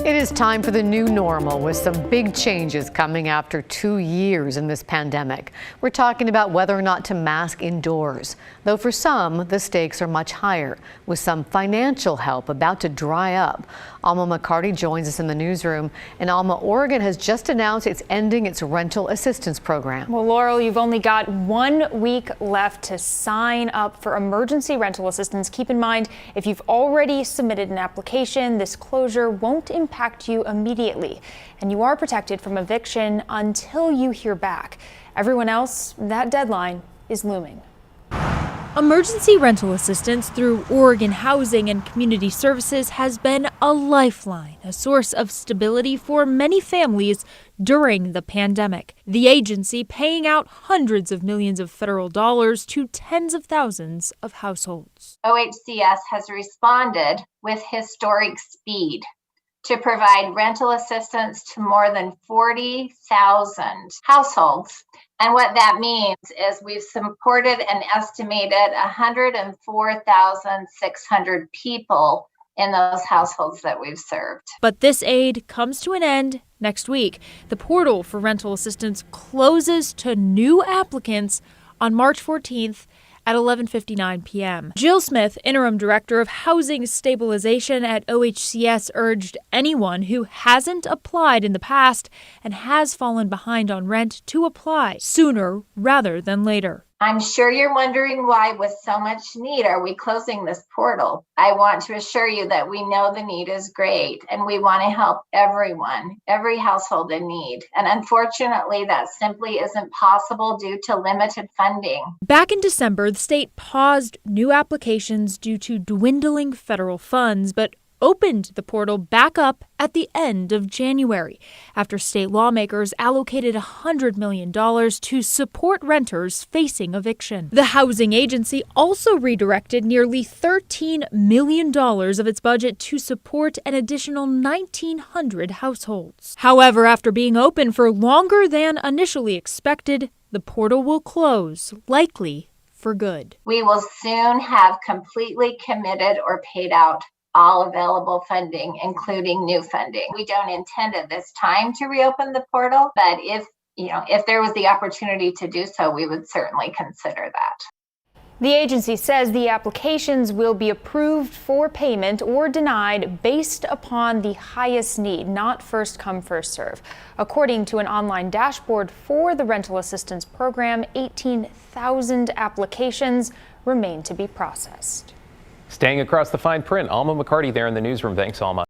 It is time for the new normal with some big changes coming after 2 years in this pandemic. We're talking about whether or not to mask indoors, though for some, the stakes are much higher, with some financial help about to dry up. Alma McCarty joins us in the newsroom, and Alma, Oregon has just announced it's ending its rental assistance program. Well, Laurel, you've only got 1 week left to sign up for emergency rental assistance. Keep in mind, if you've already submitted an application, this closure won't impact you immediately, and you are protected from eviction until you hear back. Everyone else, that deadline is looming. Emergency rental assistance through Oregon Housing and Community Services has been a lifeline, a source of stability for many families during the pandemic. The agency paying out hundreds of millions of federal dollars to tens of thousands of households. OHCS has responded with historic speed to provide rental assistance to more than 40,000 households. And what that means is we've supported an estimated 104,600 people in those households that we've served. But this aid comes to an end next week. The portal for rental assistance closes to new applicants on March 14th at 11:59 p.m. Jill Smith, interim director of housing stabilization at OHCS, urged anyone who hasn't applied in the past and has fallen behind on rent to apply sooner rather than later. I'm sure you're wondering why, with so much need, are we closing this portal? I want to assure you that we know the need is great and we want to help everyone, every household in need. And unfortunately, that simply isn't possible due to limited funding. Back in December, the state paused new applications due to dwindling federal funds, but opened the portal back up at the end of January after state lawmakers allocated $100 million to support renters facing eviction. The housing agency also redirected nearly $13 million of its budget to support an additional 1,900 households. However, after being open for longer than initially expected, the portal will close, likely for good. We will soon have completely committed or paid out all available funding, including new funding. We don't intend at this time to reopen the portal, but if there was the opportunity to do so, we would certainly consider that. The agency says the applications will be approved for payment or denied based upon the highest need, not first come, first serve. According to an online dashboard for the rental assistance program, 18,000 applications remain to be processed. Staying across the fine print, Alma McCarty there in the newsroom. Thanks, Alma.